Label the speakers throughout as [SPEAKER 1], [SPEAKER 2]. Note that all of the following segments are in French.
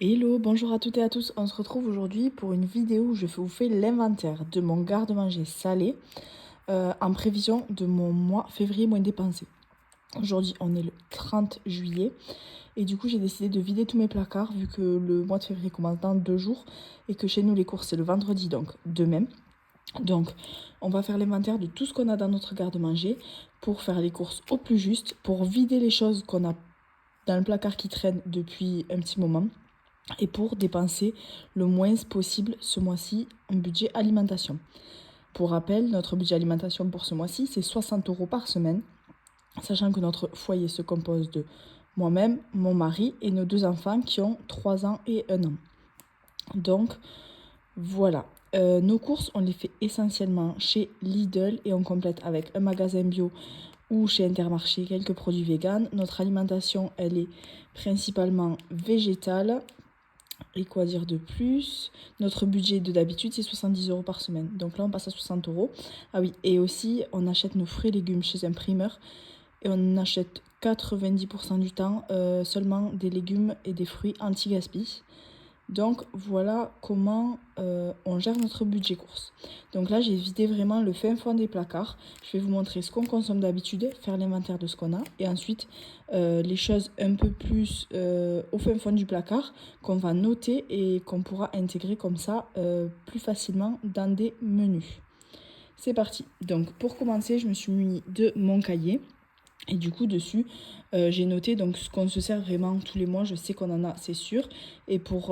[SPEAKER 1] Hello, bonjour à toutes et à tous. On se retrouve aujourd'hui pour une vidéo où je vous fais l'inventaire de mon garde-manger salé en prévision de mon mois février moins dépensé. Aujourd'hui, on est le 30 juillet et du coup, j'ai décidé de vider tous mes placards vu que le mois de février commence dans 2 jours et que chez nous, les courses, c'est le vendredi, donc demain. Donc, on va faire l'inventaire de tout ce qu'on a dans notre garde-manger pour faire les courses au plus juste, pour vider les choses qu'on a dans le placard qui traînent depuis un petit moment et pour dépenser le moins possible ce mois-ci en budget alimentation. Pour rappel, notre budget alimentation pour ce mois-ci, c'est 60 € par semaine, sachant que notre foyer se compose de moi-même, mon mari et nos 2 enfants qui ont 3 ans et 1 an. Donc, voilà. Nos courses, on les fait essentiellement chez Lidl et on complète avec un magasin bio ou chez Intermarché quelques produits véganes. Notre alimentation, elle est principalement végétale. Et quoi dire de plus? Notre budget de d'habitude, c'est 70 € par semaine. Donc là, on passe à 60 €. Ah oui, et aussi, on achète nos fruits et légumes chez un primeur. Et on achète 90% du temps seulement des légumes et des fruits anti-gaspi. Donc voilà comment on gère notre budget course. Donc là, j'ai vidé vraiment le fin fond des placards. Je vais vous montrer ce qu'on consomme d'habitude, faire l'inventaire de ce qu'on a. Et ensuite, les choses un peu plus au fin fond du placard qu'on va noter et qu'on pourra intégrer comme ça plus facilement dans des menus. C'est parti. Donc pour commencer, je me suis muni de mon cahier. Et du coup, dessus, j'ai noté donc ce qu'on se sert vraiment tous les mois. Je sais qu'on en a, c'est sûr. Et pour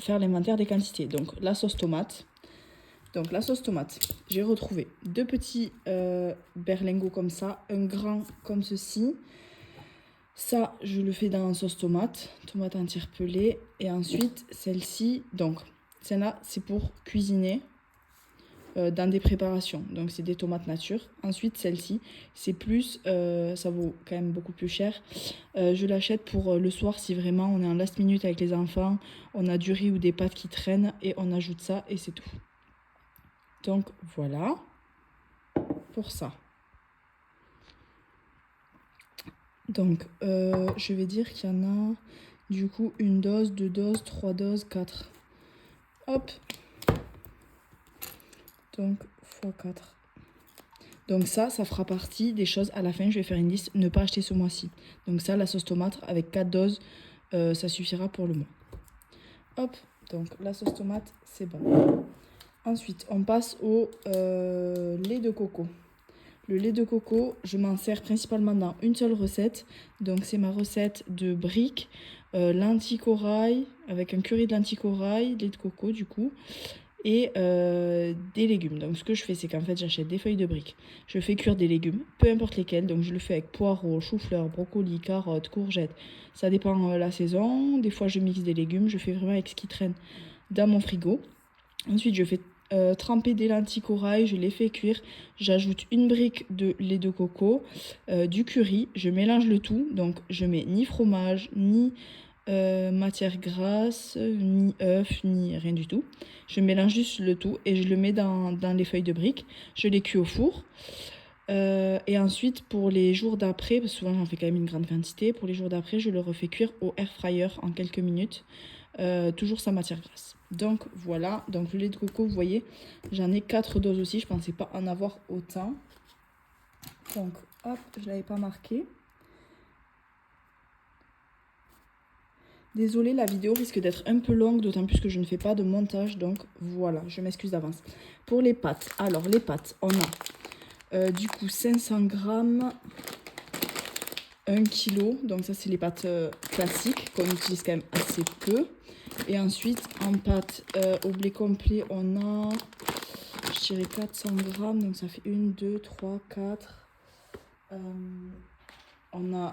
[SPEAKER 1] faire l'inventaire des quantités. Donc, la sauce tomate. Donc, la sauce tomate, j'ai retrouvé 2 petits berlingots comme ça. Un grand comme ceci. Ça, je le fais dans la sauce tomate. Tomate entière pelée. Et ensuite, celle-ci. Donc, celle-là, c'est pour cuisiner. Dans des préparations. Donc c'est des tomates nature. Ensuite celle-ci, c'est plus, ça vaut quand même beaucoup plus cher. Je l'achète pour le soir si vraiment on est en last minute avec les enfants, on a du riz ou des pâtes qui traînent et on ajoute ça et c'est tout. Donc voilà pour ça. Donc je vais dire qu'il y en a du coup 1 dose, 2 doses, 3 doses, 4. Hop. Donc x4. Donc ça fera partie des choses à la fin. Je vais faire une liste, ne pas acheter ce mois-ci. Donc ça, la sauce tomate avec 4 doses, ça suffira pour le mois. Hop, donc la sauce tomate, c'est bon. Ensuite, on passe au lait de coco. Le lait de coco, je m'en sers principalement dans une seule recette. Donc c'est ma recette de briques, lentilles corail, avec un curry de lentilles corail, lait de coco du coup. Et des légumes. Donc ce que je fais, c'est qu'en fait j'achète des feuilles de briques, je fais cuire des légumes, peu importe lesquels, donc je le fais avec poireaux, chou-fleur, brocoli, carottes, courgettes, ça dépend la saison. Des fois je mixe des légumes, je fais vraiment avec ce qui traîne dans mon frigo. Ensuite je fais tremper des lentilles corail, je les fais cuire, j'ajoute une brique de lait de coco, du curry, je mélange le tout, donc je mets ni fromage, ni matière grasse, ni œuf, ni rien du tout. Je mélange juste le tout et je le mets dans les feuilles de briques. Je les cuis au four. Et ensuite, pour les jours d'après, parce que souvent j'en fais quand même une grande quantité, pour les jours d'après, je le refais cuire au air fryer en quelques minutes. Toujours sans matière grasse. Donc voilà, donc le lait de coco, vous voyez, j'en ai 4 doses aussi. Je pensais pas en avoir autant. Donc hop, je l'avais pas marqué. Désolée, la vidéo risque d'être un peu longue, d'autant plus que je ne fais pas de montage, donc voilà, je m'excuse d'avance. Pour les pâtes, alors les pâtes, on a du coup 500 grammes, 1 kg, donc ça c'est les pâtes classiques qu'on utilise quand même assez peu. Et ensuite en pâtes au blé complet, on a, je dirais 400 grammes, donc ça fait 1, 2, 3, 4.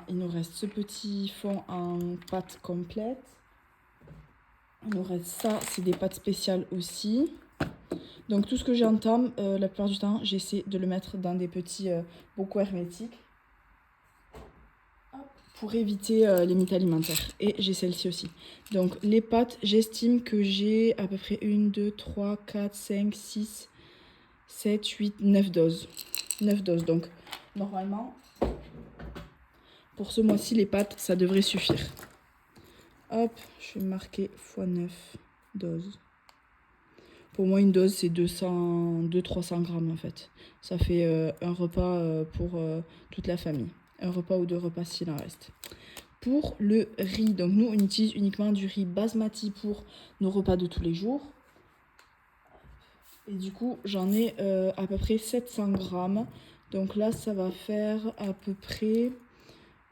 [SPEAKER 1] Il nous reste ce petit fond en pâte complète. Il nous reste ça, c'est des pâtes spéciales aussi. Donc tout ce que j'entame, la plupart du temps, j'essaie de le mettre dans des petits bocaux hermétiques pour éviter les mythes alimentaires. Et j'ai celle-ci aussi. Donc les pâtes, j'estime que j'ai à peu près 1, 2, 3, 4, 5, 6, 7, 8, 9 doses. 9 doses. Donc normalement, pour ce mois-ci, les pâtes, ça devrait suffire. Hop, je vais marquer x9 dose. Pour moi, une dose, c'est 200-300 grammes en fait. Ça fait un repas pour toute la famille. Un repas ou 2 repas s'il en reste. Pour le riz, donc nous, on utilise uniquement du riz basmati pour nos repas de tous les jours. Et du coup, j'en ai à peu près 700 grammes. Donc là, ça va faire à peu près,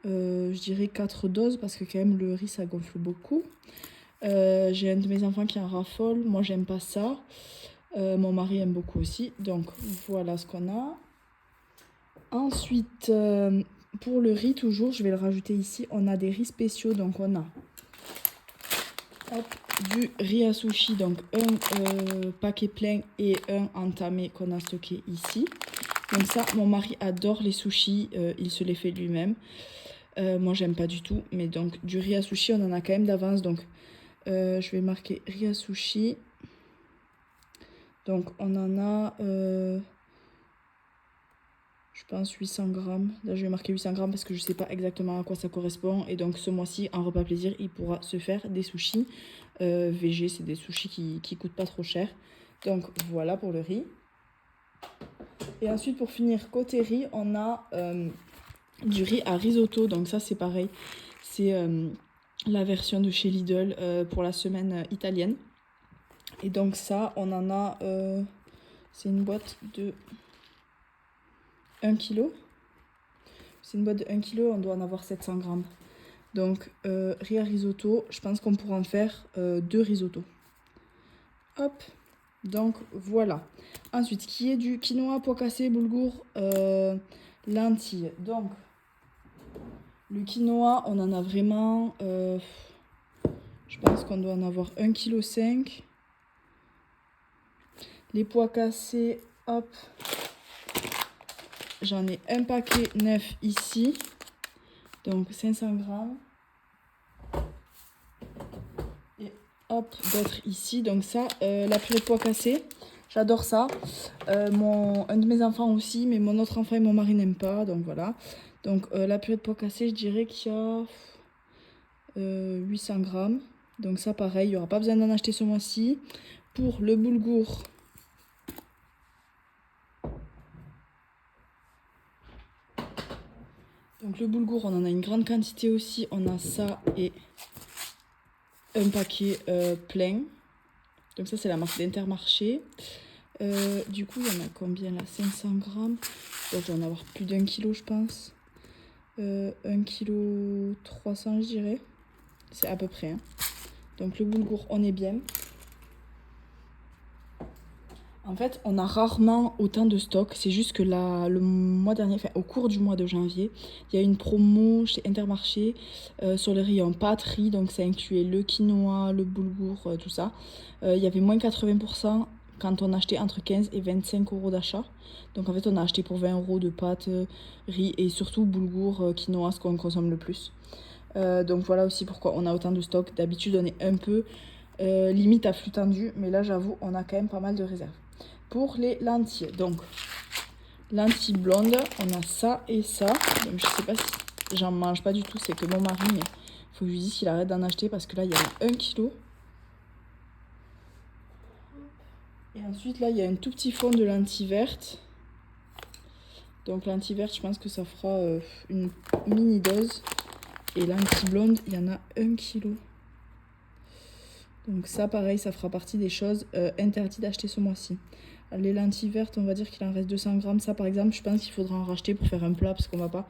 [SPEAKER 1] je dirais 4 doses parce que quand même, le riz, ça gonfle beaucoup. J'ai un de mes enfants qui en raffole. Moi, j'aime pas ça. Mon mari aime beaucoup aussi. Donc, voilà ce qu'on a. Ensuite, pour le riz, toujours, je vais le rajouter ici. On a des riz spéciaux. Donc, on a du riz à sushi. Donc, un paquet plein et un entamé qu'on a stocké ici. Donc ça, mon mari adore les sushis. Il se les fait lui-même. Moi, j'aime pas du tout. Mais donc, du riz à sushi, on en a quand même d'avance. Donc, je vais marquer riz à sushi. Donc on en a, je pense 800 grammes. Là je vais marquer 800 grammes parce que je ne sais pas exactement à quoi ça correspond. Et donc ce mois-ci, en repas plaisir, il pourra se faire des sushis VG. C'est des sushis qui coûtent pas trop cher. Donc voilà pour le riz. Et ensuite pour finir, côté riz, on a du riz à risotto. Donc ça c'est pareil. C'est la version de chez Lidl pour la semaine italienne. Et donc ça, on en a, c'est une boîte de 1 kg. C'est une boîte de 1 kg, on doit en avoir 700 grammes. Donc riz à risotto, je pense qu'on pourra en faire 2 risottos. Hop, donc voilà. Ensuite, qui est du quinoa, pois cassés, boulgour, lentilles. Donc, le quinoa, on en a vraiment, je pense qu'on doit en avoir 1,5 kg. Les pois cassés, hop, j'en ai un paquet neuf ici, donc 500 grammes. Et hop, d'autres ici. Donc ça, la purée de pois cassés, j'adore ça. Un de mes enfants aussi, mais mon autre enfant et mon mari n'aiment pas, donc voilà. Donc la purée de pois cassés, je dirais qu'il y a 800 grammes. Donc ça, pareil, il n'y aura pas besoin d'en acheter ce mois-ci. Pour le boulgour, donc le boulgour, on en a une grande quantité aussi. On a ça et un paquet plein. Donc ça, c'est la marque d'Intermarché. Du coup, il y en a combien là? 500 grammes. Donc, je vais en avoir plus d'1 kg, je pense. 1 kg 300, je dirais. C'est à peu près. Hein. Donc, le boulgour, on est bien. En fait, on a rarement autant de stock. C'est juste que le mois dernier, enfin au cours du mois de janvier, il y a une promo chez Intermarché sur le rayon pâtes, riz. Donc ça incluait le quinoa, le boulgour, tout ça. Il y avait moins 80% quand on achetait entre 15 et 25 euros d'achat. Donc en fait, on a acheté pour 20 euros de pâtes, riz et surtout boulgour, quinoa, ce qu'on consomme le plus. Donc voilà aussi pourquoi on a autant de stock. D'habitude, on est un peu limite à flux tendu. Mais là, j'avoue, on a quand même pas mal de réserves. Pour les lentilles, donc lentilles blondes, on a ça et ça. Donc je sais pas si j'en mange pas du tout, c'est que mon mari, mais il faut que je lui dise qu'il arrête d'en acheter parce que là il y en a 1 kg. Et ensuite là il y a un tout petit fond de lentilles vertes. Donc lentilles vertes, je pense que ça fera une mini dose. Et lentilles blondes, il y en a 1 kg. Donc ça pareil, ça fera partie des choses interdites d'acheter ce mois-ci. Les lentilles vertes, on va dire qu'il en reste 200 grammes. Ça, par exemple, je pense qu'il faudra en racheter pour faire un plat parce qu'on va pas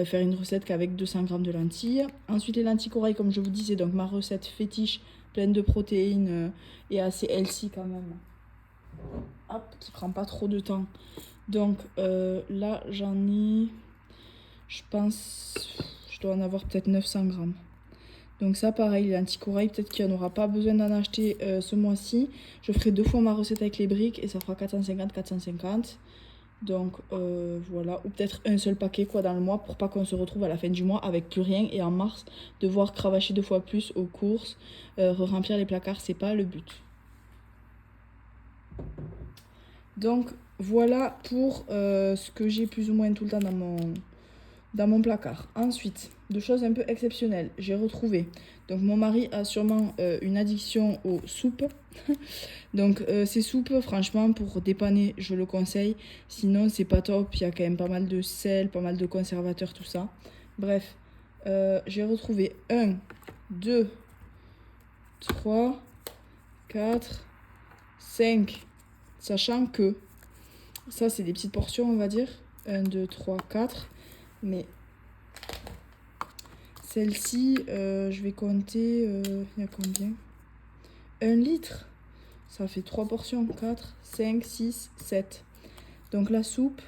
[SPEAKER 1] faire une recette qu'avec 200 grammes de lentilles. Ensuite, les lentilles corail, comme je vous disais, donc ma recette fétiche, pleine de protéines et assez healthy quand même. Hop, qui prend pas trop de temps. Donc là, j'en ai, je pense, je dois en avoir peut-être 900 grammes. Donc ça pareil, les lentilles corail, peut-être qu'il n'y en aura pas besoin d'en acheter ce mois-ci. Je ferai 2 fois ma recette avec les briques et ça fera 450-450. Donc voilà, ou peut-être un seul paquet quoi dans le mois pour pas qu'on se retrouve à la fin du mois avec plus rien et en mars devoir cravacher 2 fois plus aux courses, remplir les placards, c'est pas le but. Donc voilà pour ce que j'ai plus ou moins tout le temps dans mon placard. Ensuite, de choses un peu exceptionnelles. J'ai retrouvé, donc mon mari a sûrement une addiction aux soupes. Donc ces soupes, franchement, pour dépanner, je le conseille. Sinon, c'est pas top, il y a quand même pas mal de sel, pas mal de conservateurs, tout ça. Bref, j'ai retrouvé 1, 2, 3, 4, 5, sachant que ça, c'est des petites portions, on va dire. 1, 2, 3, 4. Mais celle-ci, je vais compter, il y a combien? 1 litre. Ça fait 3 portions. 4, 5, 6, 7. Donc la soupe,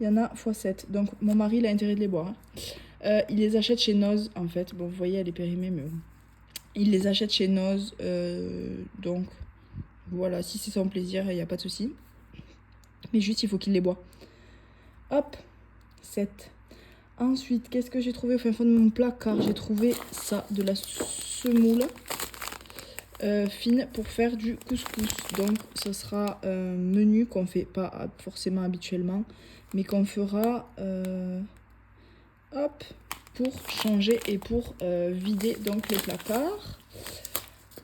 [SPEAKER 1] il y en a x 7. Donc mon mari, il a intérêt de les boire. Il les achète chez Noz, en fait. Bon, vous voyez, elle est périmée, mais bon. Il les achète chez Noz. Donc voilà, si c'est son plaisir, il n'y a pas de souci. Mais juste, il faut qu'il les boit. Hop, 7. Ensuite, qu'est-ce que j'ai trouvé au fin fond de mon placard? J'ai trouvé ça, de la semoule fine pour faire du couscous. Donc, ce sera un menu qu'on fait pas forcément habituellement, mais qu'on fera hop, pour changer et pour vider donc les placards.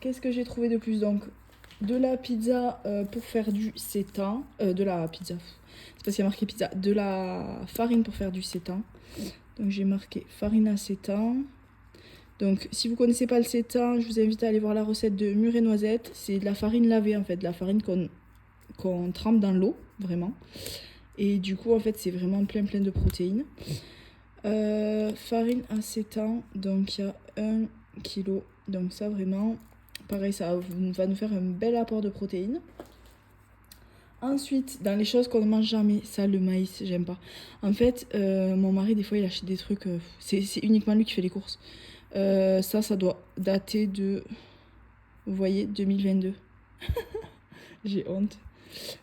[SPEAKER 1] Qu'est-ce que j'ai trouvé de plus? Donc, de la pizza pour faire du sétan. De la pizza, c'est parce qu'il y a marqué pizza. De la farine pour faire du sétan. Donc j'ai marqué farine à sétan. Donc si vous connaissez pas le sétan, je vous invite à aller voir la recette de mûre et noisette. C'est de la farine lavée en fait, de la farine qu'on trempe dans l'eau, vraiment. Et du coup en fait c'est vraiment plein de protéines. Farine à sétan, donc il y a 1 kg. Donc ça vraiment, pareil, ça va nous faire un bel apport de protéines. Ensuite, dans les choses qu'on ne mange jamais, ça, le maïs, j'aime pas. En fait, mon mari, des fois, il achète des trucs... c'est uniquement lui qui fait les courses. Ça doit dater de... Vous voyez, 2022. J'ai honte.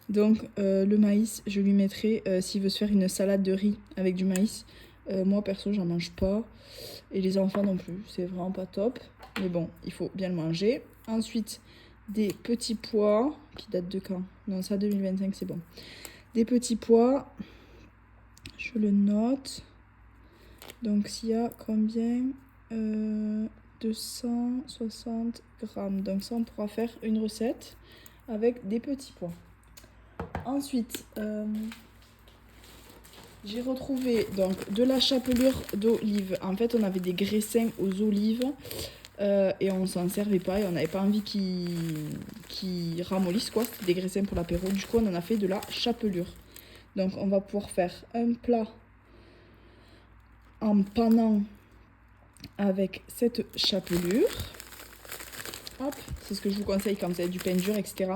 [SPEAKER 1] Donc, le maïs, je lui mettrai, s'il veut se faire une salade de riz avec du maïs. Moi, perso, j'en mange pas. Et les enfants non plus. C'est vraiment pas top. Mais bon, il faut bien le manger. Ensuite... des petits pois qui datent de quand? Non, ça 2025, c'est bon. Des petits pois, je le note. Donc s'il y a combien 260 grammes. Donc ça, on pourra faire une recette avec des petits pois. Ensuite, j'ai retrouvé donc de la chapelure d'olive. En fait, on avait des graissins aux olives. Et on s'en servait pas et on n'avait pas envie qu'ils ramollissent quoi, c'était des graissins pour l'apéro, du coup on en a fait de la chapelure. Donc on va pouvoir faire un plat en panant avec cette chapelure. Hop, c'est ce que je vous conseille quand vous avez du pain dur, etc.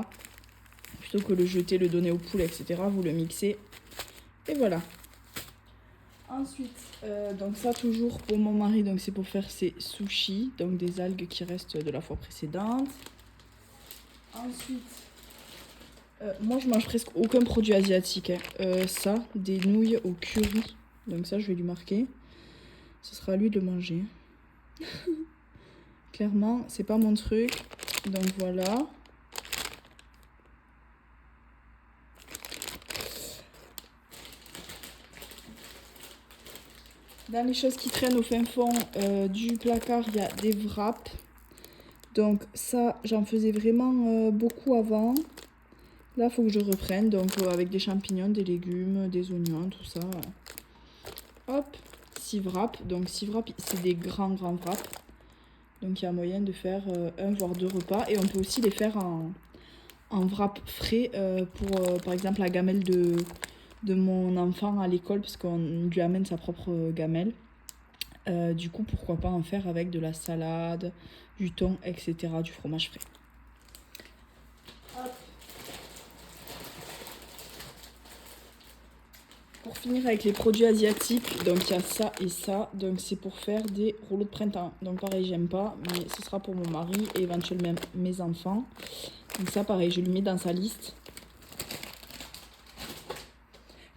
[SPEAKER 1] Plutôt que le jeter, le donner aux poules, etc. Vous le mixez et voilà. Ensuite, donc ça toujours pour mon mari, donc c'est pour faire ses sushis, donc des algues qui restent de la fois précédente. Ensuite, moi je mange presque aucun produit asiatique. Hein. Ça, des nouilles au curry, donc ça je vais lui marquer. Ce sera à lui de le manger. Clairement, c'est pas mon truc, donc voilà. Dans les choses qui traînent au fin fond du placard, il y a des wraps. Donc ça, j'en faisais vraiment beaucoup avant. Là, il faut que je reprenne. Donc avec des champignons, des légumes, des oignons, tout ça. Hop, 6 wraps. Donc 6 wraps, c'est des grands wraps. Donc il y a moyen de faire 1 voire 2 repas. Et on peut aussi les faire en wrap frais pour par exemple la gamelle de mon enfant à l'école, parce qu'on lui amène sa propre gamelle. Du coup, pourquoi pas en faire avec de la salade, du thon, etc., du fromage frais. Hop. Pour finir avec les produits asiatiques, donc il y a ça et ça. Donc c'est pour faire des rouleaux de printemps. Donc pareil, j'aime pas, mais ce sera pour mon mari et éventuellement mes enfants. Donc ça, pareil, je lui mets dans sa liste.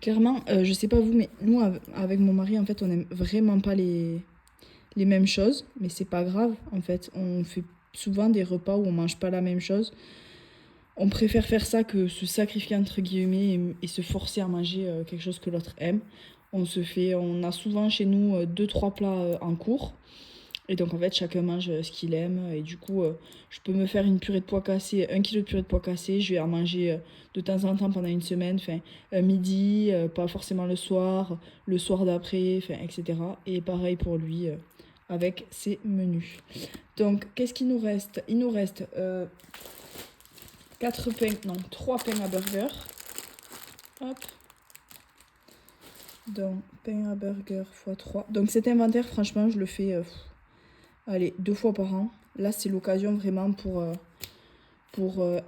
[SPEAKER 1] Clairement, je sais pas vous, mais nous, avec mon mari, en fait, on aime vraiment pas les mêmes choses. Mais c'est pas grave, en fait. On fait souvent des repas où on mange pas la même chose. On préfère faire ça que se sacrifier, entre guillemets, et se forcer à manger quelque chose que l'autre aime. On a souvent chez nous 2-3 plats en cours. Et donc en fait chacun mange ce qu'il aime et du coup je peux me faire une purée de pois cassés, 1 kilo de purée de pois cassés, je vais en manger de temps en temps pendant une semaine, enfin midi, pas forcément le soir d'après, enfin etc. Et pareil pour lui avec ses menus. Donc qu'est-ce qu'il nous reste? Il nous reste 3 pains à burger. Hop. Donc pain à burger x 3. Donc cet inventaire franchement je le fais... allez, 2 fois par an. Là, c'est l'occasion vraiment pour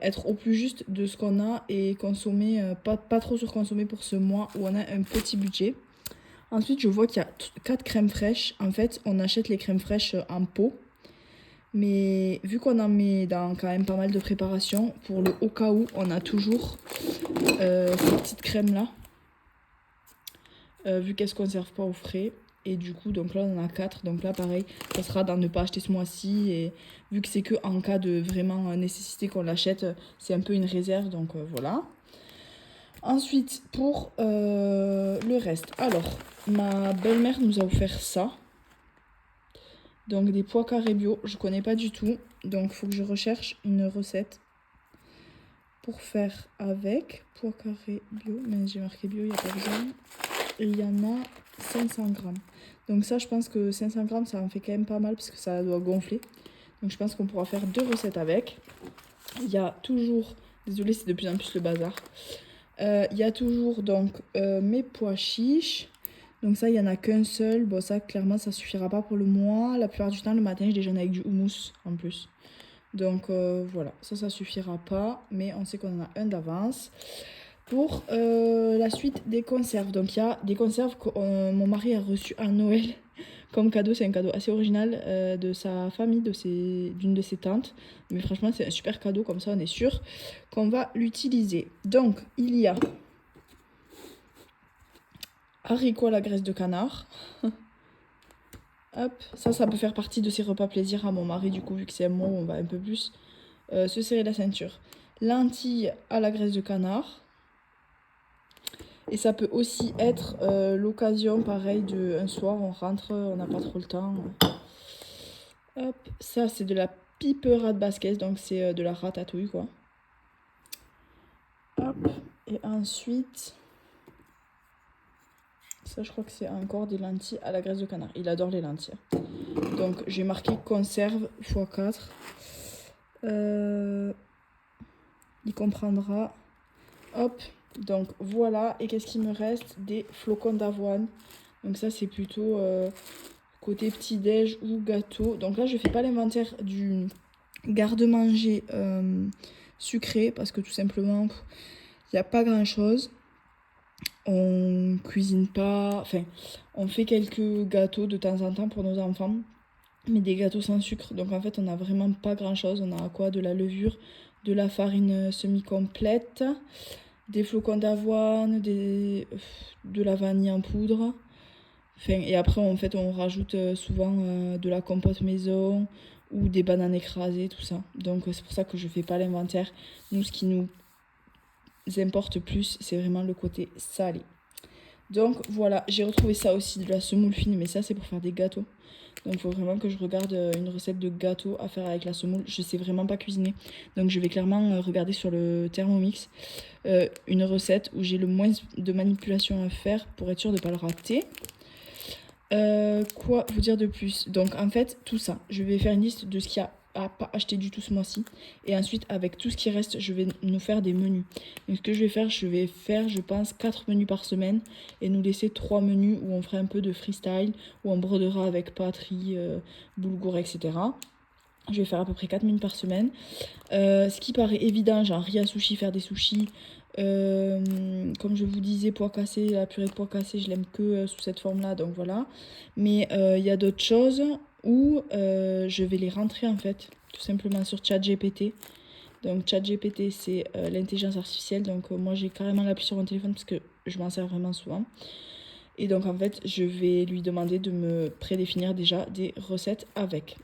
[SPEAKER 1] être au plus juste de ce qu'on a et consommer, pas trop surconsommer pour ce mois où on a un petit budget. Ensuite, je vois qu'il y a 4 crèmes fraîches. En fait, on achète les crèmes fraîches en pot. Mais vu qu'on en met dans quand même pas mal de préparation, pour le au cas où, on a toujours ces petites crèmes-là. Vu qu'elles ne se conservent pas au frais. Et du coup, donc là, on en a 4. Donc là, pareil, ça sera dans ne pas acheter ce mois-ci. Et vu que c'est que en cas de vraiment nécessité qu'on l'achète, c'est un peu une réserve. Donc voilà. Ensuite, pour le reste. Alors, ma belle-mère nous a offert ça. Donc des pois carrés bio. Je connais pas du tout. Donc, il faut que je recherche une recette pour faire avec pois carrés bio. Mais j'ai marqué bio, il n'y a pas besoin. Et il y en a 500 grammes. Donc ça, je pense que 500 grammes, ça en fait quand même pas mal parce que ça doit gonfler. Donc je pense qu'on pourra faire 2 recettes avec. Il y a toujours... Désolée, c'est de plus en plus le bazar. Il y a toujours donc mes pois chiches. Donc ça, il n'y en a qu'un seul. Bon, ça, clairement, ça suffira pas pour le mois. La plupart du temps, le matin, je déjeune avec du houmous en plus. Donc voilà, ça suffira pas. Mais on sait qu'on en a un d'avance. Pour la suite des conserves. Donc il y a des conserves que mon mari a reçues à Noël comme cadeau. C'est un cadeau assez original de sa famille, d'une de ses tantes. Mais franchement, c'est un super cadeau. Comme ça, on est sûr qu'on va l'utiliser. Donc, il y a haricots à la graisse de canard. Hop, ça peut faire partie de ses repas plaisir à mon mari, du coup, vu que c'est un mois où on va un peu plus se serrer la ceinture. Lentilles à la graisse de canard. Et ça peut aussi être l'occasion, pareil, un soir, on rentre, on n'a pas trop le temps. Hop, ça c'est de la piperade basquaise, donc c'est de la ratatouille, quoi. Hop, et ensuite, ça je crois que c'est encore des lentilles à la graisse de canard. Il adore les lentilles. Donc j'ai marqué conserve x4. Il comprendra. Hop. Donc voilà, et qu'est-ce qu'il me reste? Des flocons d'avoine. Donc ça c'est plutôt côté petit-déj ou gâteau. Donc là je fais pas l'inventaire du garde-manger sucré parce que tout simplement il n'y a pas grand-chose. On cuisine pas, enfin on fait quelques gâteaux de temps en temps pour nos enfants, mais des gâteaux sans sucre. Donc en fait on a vraiment pas grand-chose. On a quoi? De la levure, de la farine semi-complète, des flocons d'avoine, de la vanille en poudre. Enfin, et après, en fait, on rajoute souvent de la compote maison ou des bananes écrasées, tout ça. Donc, c'est pour ça que je fais pas l'inventaire. Nous, ce qui nous importe plus, c'est vraiment le côté salé. Donc, voilà, j'ai retrouvé ça aussi, de la semoule fine, mais ça, c'est pour faire des gâteaux. Donc il faut vraiment que je regarde une recette de gâteau à faire avec la semoule. Je sais vraiment pas cuisiner. Donc je vais clairement regarder sur le Thermomix une recette où j'ai le moins de manipulation à faire pour être sûre de ne pas le rater. Quoi vous dire de plus? Donc en fait tout ça, je vais faire une liste de ce qu'il y a à pas acheter du tout ce mois-ci. Et ensuite avec tout ce qui reste, je vais nous faire des menus. Donc ce que je vais faire je pense 4 menus par semaine et nous laisser 3 menus où on ferait un peu de freestyle, où on brodera avec pâtes, riz, boulgour, etc. Je vais faire à peu près 4 menus par semaine. Ce qui paraît évident, genre riz à sushi, faire des sushis. Comme je vous disais, pois cassés, la purée de pois cassés, je l'aime que sous cette forme-là, donc voilà. Mais il y a d'autres choses où je vais les rentrer en fait, tout simplement sur ChatGPT. Donc ChatGPT, c'est l'intelligence artificielle. Donc moi, j'ai carrément l'appli sur mon téléphone parce que je m'en sers vraiment souvent. Et donc en fait, je vais lui demander de me prédéfinir déjà des recettes avec.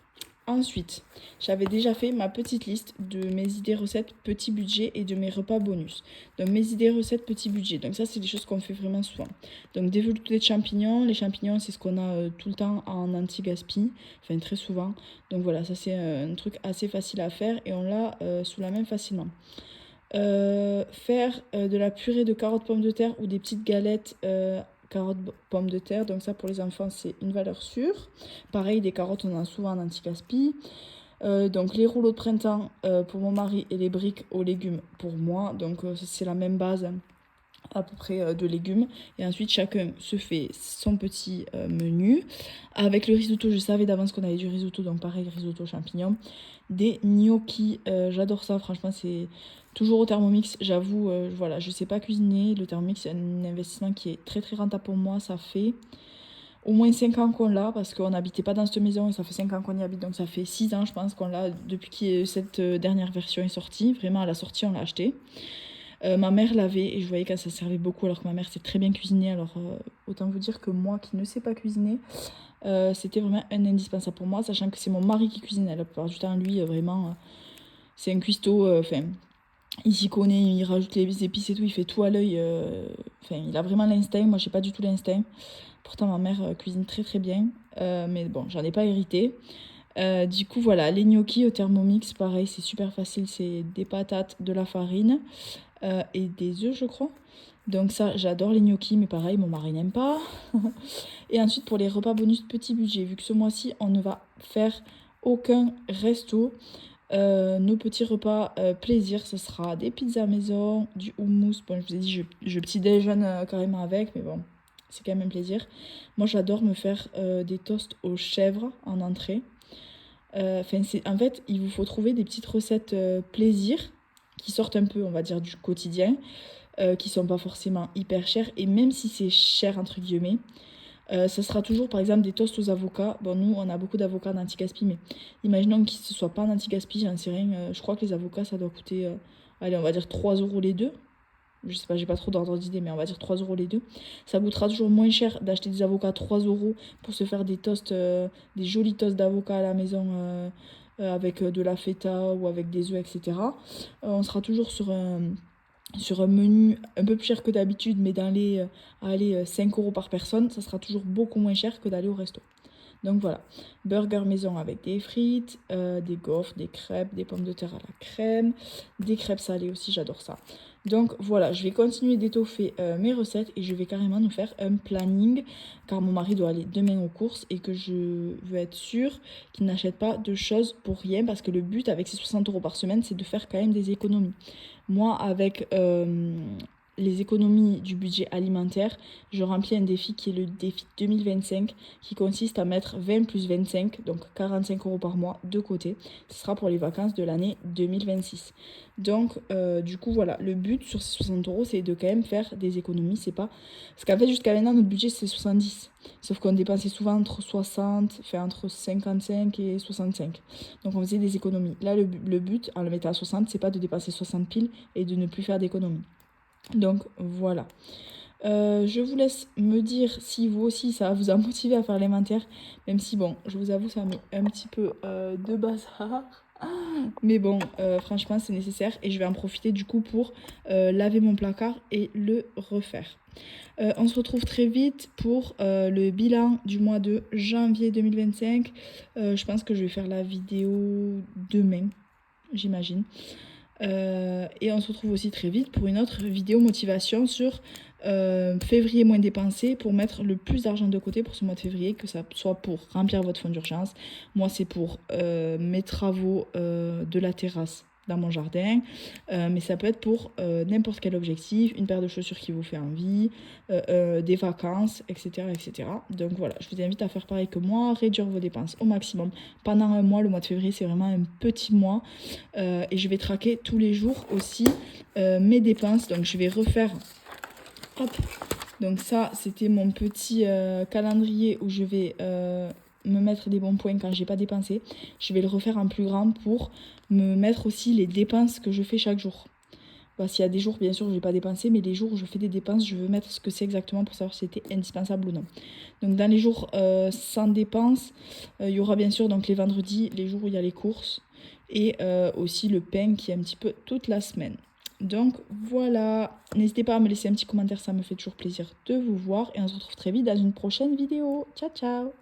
[SPEAKER 1] Ensuite, j'avais déjà fait ma petite liste de mes idées recettes petit budget et de mes repas bonus. Donc mes idées recettes petit budget. Donc ça, c'est des choses qu'on fait vraiment souvent. Donc des veloutés de champignons. Les champignons, c'est ce qu'on a tout le temps en anti-gaspi. Enfin, très souvent. Donc voilà, ça c'est un truc assez facile à faire et on l'a sous la main facilement. Faire de la purée de carottes pommes de terre ou des petites galettes carottes pommes de terre. Donc ça pour les enfants c'est une valeur sûre. Pareil, des carottes on en a souvent en anti-gaspi. Donc les rouleaux de printemps pour mon mari et les briques aux légumes pour moi. Donc c'est la même base à peu près de légumes. Et ensuite chacun se fait son petit menu. Avec le risotto, je savais d'avance qu'on avait du risotto, donc pareil, risotto champignons. Des gnocchis, j'adore ça, franchement c'est toujours au Thermomix. J'avoue, voilà, je sais pas cuisiner. Le Thermomix c'est un investissement qui est très très rentable pour moi. Ça fait au moins 5 ans qu'on l'a parce qu'on n'habitait pas dans cette maison et ça fait 5 ans qu'on y habite. Donc ça fait 6 ans je pense qu'on l'a depuis que cette dernière version est sortie. Vraiment à la sortie on l'a acheté. Ma mère l'avait et je voyais qu'elle ça servait beaucoup alors que ma mère sait très bien cuisiner. Alors autant vous dire que moi qui ne sais pas cuisiner, c'était vraiment un indispensable pour moi, sachant que c'est mon mari qui cuisine la plupart du temps. Lui vraiment c'est un cuistot, enfin il s'y connaît, il rajoute les épices et tout, il fait tout à l'œil. Enfin il a vraiment l'instinct, moi j'ai pas du tout l'instinct. Pourtant ma mère cuisine très très bien, mais bon j'en ai pas hérité. Du coup voilà, les gnocchis au Thermomix, pareil c'est super facile, c'est des patates, de la farine et des œufs je crois. Donc ça j'adore les gnocchis, mais pareil mon mari n'aime pas. Et ensuite pour les repas bonus petit budget, vu que ce mois-ci on ne va faire aucun resto, nos petits repas plaisir, ce sera des pizzas maison, du houmous. Bon je vous ai dit je petit déjeune carrément avec, mais bon c'est quand même un plaisir. Moi j'adore me faire des toasts aux chèvres en entrée. En fait, il vous faut trouver des petites recettes plaisir qui sortent un peu, on va dire, du quotidien, qui sont pas forcément hyper chères. Et même si c'est cher, entre guillemets, ça sera toujours, par exemple, des toasts aux avocats. Bon, nous, on a beaucoup d'avocats d'anti-gaspi, mais imaginons qu'ils ne soient pas en anti-gaspi, j'en sais rien. Je crois que les avocats, ça doit coûter, allez, on va dire 3 euros les deux. Je sais pas, j'ai pas trop d'ordre d'idée, mais on va dire 3 euros les deux. Ça coûtera toujours moins cher d'acheter des avocats à 3 euros pour se faire des toasts, des jolis toasts d'avocats à la maison avec de la feta ou avec des œufs, etc. On sera toujours sur un menu un peu plus cher que d'habitude, mais dans les 5 euros par personne, ça sera toujours beaucoup moins cher que d'aller au resto. Donc voilà, burger maison avec des frites, des gaufres, des crêpes, des pommes de terre à la crème, des crêpes salées aussi, j'adore ça. Donc voilà, je vais continuer d'étoffer mes recettes et je vais carrément nous faire un planning car mon mari doit aller demain aux courses et que je veux être sûre qu'il n'achète pas de choses pour rien parce que le but avec ces 60 euros par semaine, c'est de faire quand même des économies. Moi, avec les économies du budget alimentaire, je remplis un défi qui est le défi 2025 qui consiste à mettre 20 plus 25, donc 45 euros par mois de côté. Ce sera pour les vacances de l'année 2026. Donc du coup voilà, le but sur ces 60 euros c'est de quand même faire des économies. C'est pas... Parce qu'en fait jusqu'à maintenant notre budget c'est 70. Sauf qu'on dépensait souvent entre 60, enfin entre 55 et 65. Donc on faisait des économies. Là le but en le mettant à 60 c'est pas de dépenser 60 piles et de ne plus faire d'économies. Donc voilà. Je vous laisse me dire si vous aussi ça vous a motivé à faire l'inventaire. Même si bon, je vous avoue ça met un petit peu de bazar. Mais bon, franchement c'est nécessaire et je vais en profiter du coup pour laver mon placard et le refaire. On se retrouve très vite pour le bilan du mois de janvier 2025. Je pense que je vais faire la vidéo demain, j'imagine. Et on se retrouve aussi très vite pour une autre vidéo motivation sur février moins dépensé pour mettre le plus d'argent de côté pour ce mois de février, que ça soit pour remplir votre fonds d'urgence. Moi c'est pour mes travaux de la terrasse dans mon jardin, mais ça peut être pour n'importe quel objectif, une paire de chaussures qui vous fait envie, des vacances, etc., etc. Donc voilà, je vous invite à faire pareil que moi, réduire vos dépenses au maximum. Pendant un mois, le mois de février, c'est vraiment un petit mois, et je vais traquer tous les jours aussi mes dépenses. Donc je vais refaire, hop, donc ça c'était mon petit calendrier où je vais me mettre des bons points quand j'ai pas dépensé. Je vais le refaire en plus grand pour me mettre aussi les dépenses que je fais chaque jour. Bah, s'il y a des jours, bien sûr, je n'ai pas dépensé, mais les jours où je fais des dépenses, je veux mettre ce que c'est exactement pour savoir si c'était indispensable ou non. Donc dans les jours sans dépenses, il y aura bien sûr donc les vendredis, les jours où il y a les courses, et aussi le pain qui est un petit peu toute la semaine. Donc voilà, n'hésitez pas à me laisser un petit commentaire, ça me fait toujours plaisir de vous voir, et on se retrouve très vite dans une prochaine vidéo. Ciao ciao!